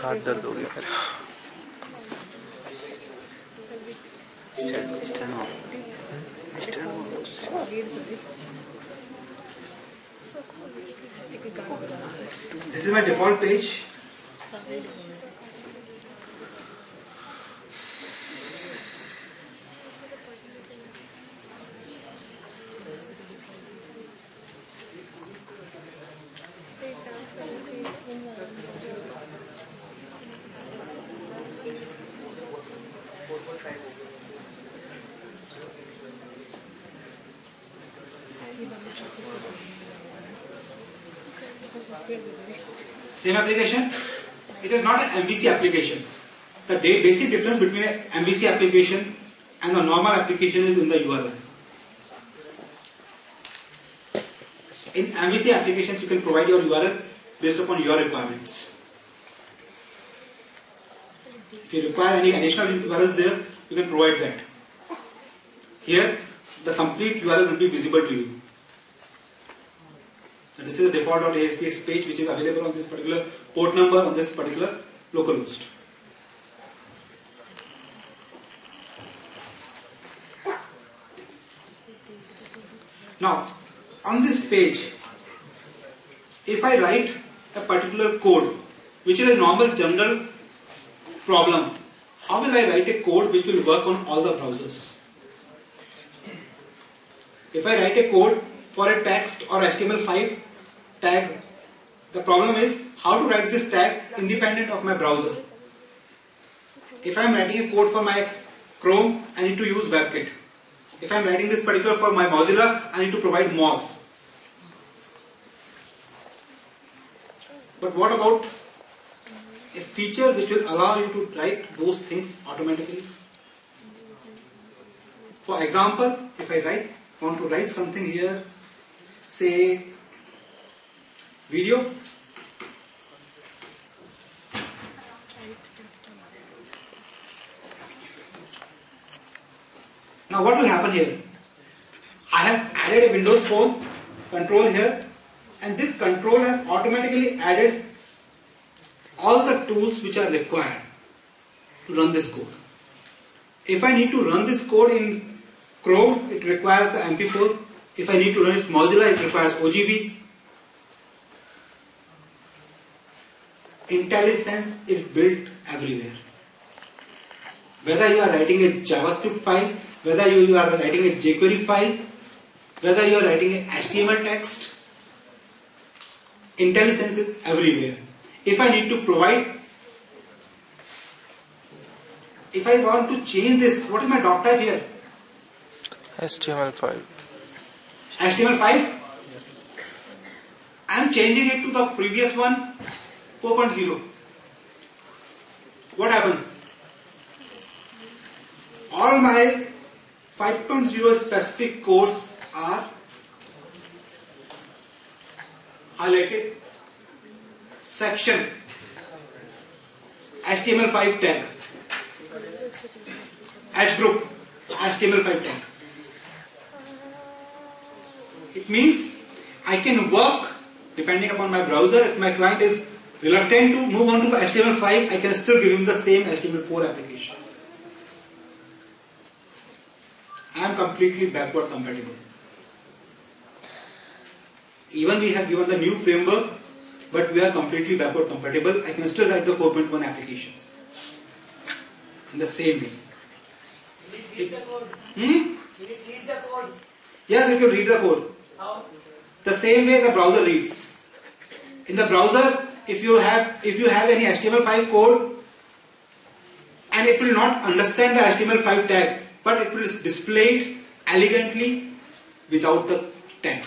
हाथ दर्द हो गया फिर। This is my default page. Same application. It is not an MVC application. The basic difference between an MVC application and a normal application is in the URL. In MVC applications, you can provide your URL based upon your requirements. If you require any additional URLs there, you can provide that. Here, the complete URL will be visible to you. So this is the default.aspx page which is available on this particular port number on this particular localhost. Now, on this page, if I write a particular code, which is a normal general problem, how will I write a code which will work on all the browsers? If I write a code for a text or HTML5 tag, the problem is how to write this tag independent of my browser. If I am writing a code for my Chrome, I need to use WebKit. If I am writing this particular for my Mozilla, I need to provide Moz. But what about a feature which will allow you to write those things automatically? For example, if I want to write something here, say video, now what will happen here? I have added a Windows Phone control here, and this control has automatically added all the tools which are required to run this code. If I need to run this code in Chrome, it requires the MP4. If I need to run it in Mozilla, it requires OGV. IntelliSense is built everywhere. Whether you are writing a JavaScript file, whether you are writing a jQuery file, whether you are writing a HTML text, IntelliSense is everywhere. If I need to provide, if I want to change this, what is my doc type here? HTML5. HTML5? I am changing it to the previous one, 4.0. What happens? All my 5.0 specific codes are highlighted. Section HTML5 tag, H group HTML5 tag. It means I can work depending upon my browser. If my client is reluctant to move on to HTML5, I can still give him the same HTML4 application. I am completely backward compatible. Even we have given the new framework, but we are completely backward compatible. I can still write the 4.1 applications in the same way. Read the code. Read the code. Yes, it will read the code. How? The same way the browser reads. In the browser, if you have any HTML5 code, and it will not understand the HTML5 tag, but it will display it elegantly without the tag.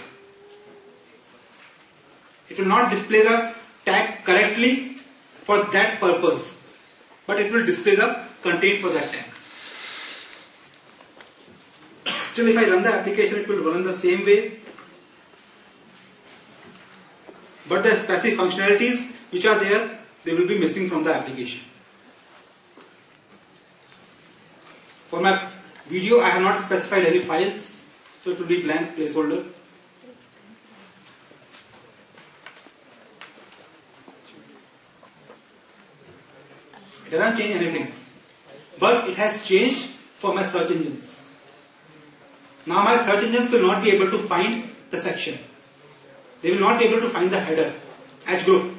It will not display the tag correctly for that purpose, but it will display the content for that tag. Still, if I run the application, it will run the same way, but the specific functionalities which are there, they will be missing from the application. For my video, I have not specified any files, so it will be blank placeholder. It doesn't change anything. But it has changed for my search engines. Now my search engines will not be able to find the section. They will not be able to find the header, H group.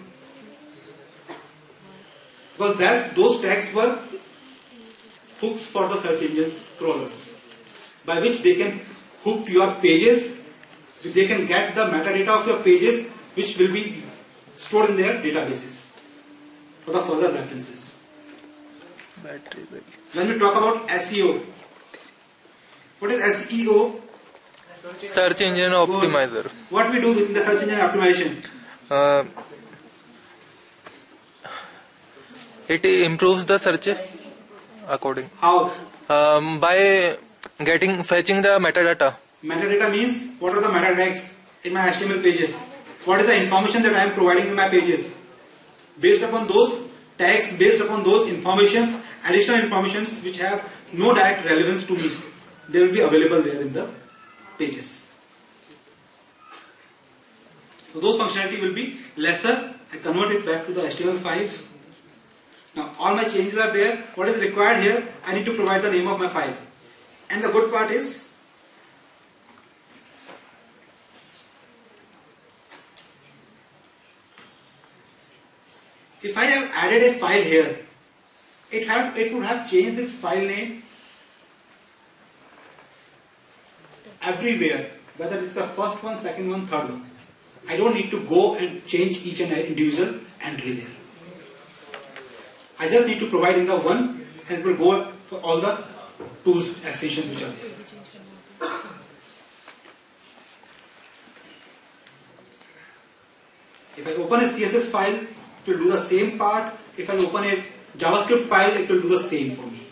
Because those tags were hooks for the search engines crawlers, by which they can hook your pages, they can get the metadata of your pages, which will be stored in their databases for the further references. When we talk about SEO, what is SEO? Search engine optimizer. What we do in the search engine optimization? It improves the search according. How? By fetching the metadata. Metadata means what are the meta tags in my HTML pages? What is the information that I am providing in my pages? Based upon those tags, based upon those informations, additional informations which have no direct relevance to me, they will be available there in the pages. So those functionality will be lesser. I convert it back to the HTML5. Now all my changes are there. What is required here? I need to provide the name of my file. And the good part is, if I have added a file here, it would have changed this file name everywhere, whether it's the first one, second one, third one. I don't need to go and change each and individual entry there. I just need to provide in the one, and it will go for all the tools, extensions which are there. If I open a CSS file, it will do the same part. If I open a JavaScript file, it will do the same for me.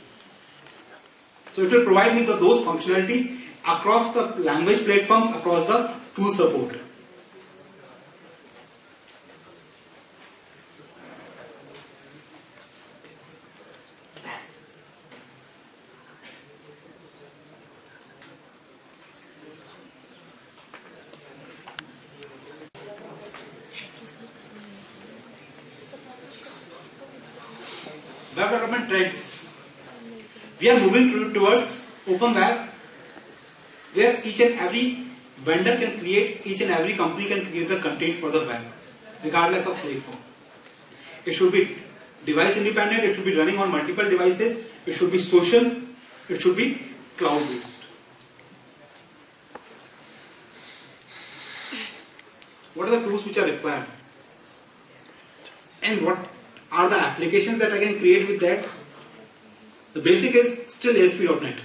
So it will provide me those functionality across the language platforms, across the tool support. Web development trends. We are moving towards open web, where each and every vendor can create, each and every company can create the content for the web, regardless of platform. It should be device independent, it should be running on multiple devices, it should be social, it should be cloud based. What are the tools which are required? And what are the applications that I can create with that? The basic is still ASP.NET.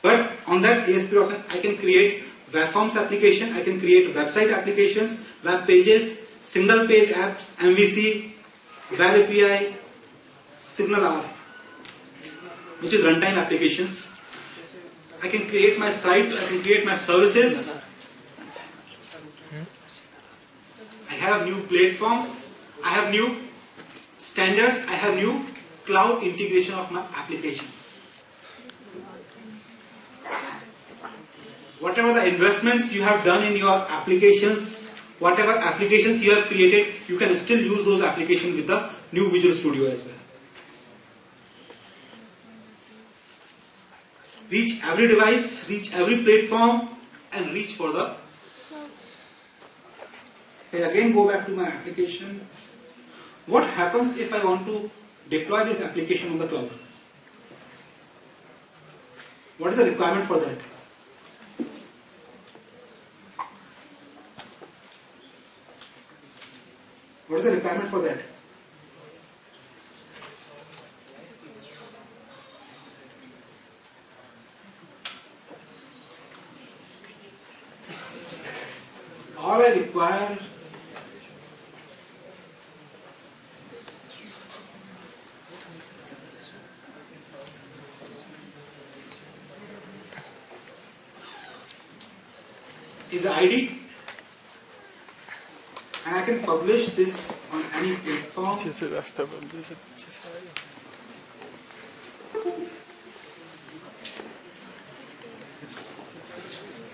But on that ASP.NET, I can create web forms application, I can create website applications, web pages, single page apps, MVC, web API, SignalR, which is runtime applications. I can create my sites, I can create my services. I have new platforms, I have new standards, I have new cloud integration of my applications. Whatever the investments you have done in your applications, whatever applications you have created, you can still use those applications with the new Visual Studio as well. Reach every device, reach every platform, and reach for the... I again go back to my application. What happens if I want to deploy this application on the cloud? What is the requirement for that? What is the requirement for that? All I require is ID, and I can publish this on any platform.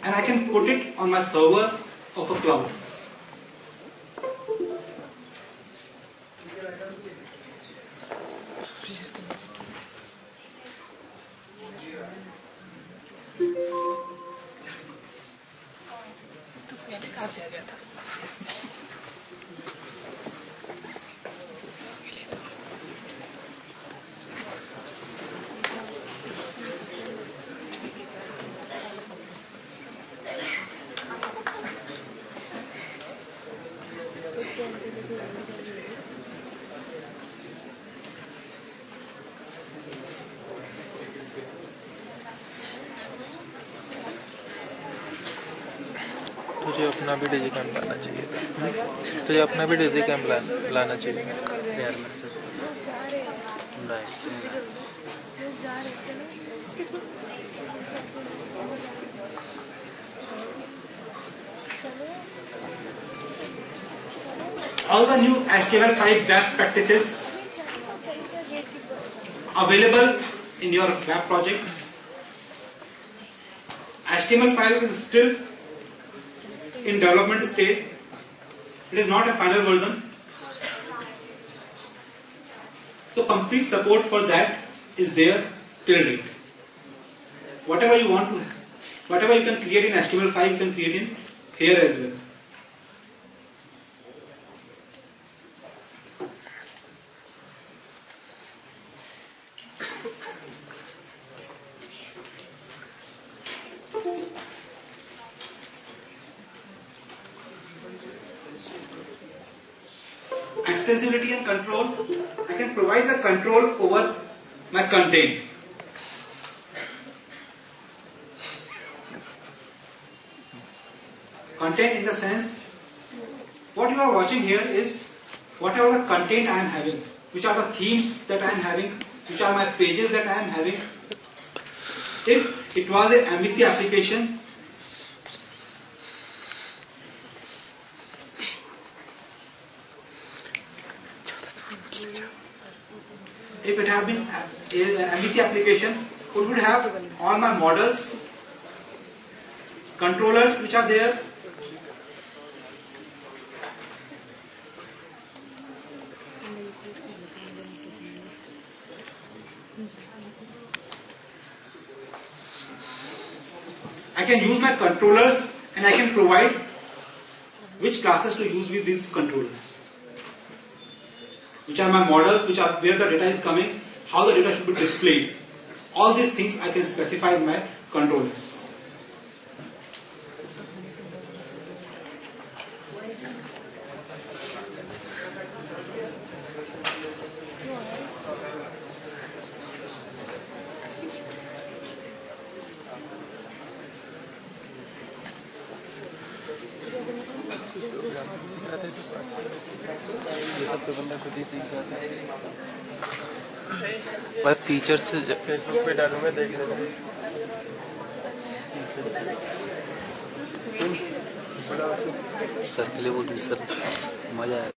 And I can put it on my server of a cloud. तुझे अपना भी डिजी cam लाना चाहिए था। तुझे अपना भी डिजी cam लाना चाहिए। यार मेरे से All the new HTML5 best practices available in your web projects. HTML5 is still in development stage. It is not a final version. So complete support for that is there till date. Whatever you want to, whatever you can create in HTML5, you can create in here as well. Extensibility and control. I can provide the control over my content. Content in the sense, what you are watching here is whatever the content I am having, which are the themes that I am having, which are my pages that I am having. If it was a MVC application, if it have been a MVC application, it would have all my models, controllers which are there, I can use my controllers and I can provide which classes to use with these controllers. Which are my models, which are where the data is coming, how the data should be displayed. All these things I can specify in my controllers. ये सब तो बंदा खुद ही सीख जाता है। बस features Facebook पे डालूंगा, देख लेना। सर के लिए बोल सर मजा आया।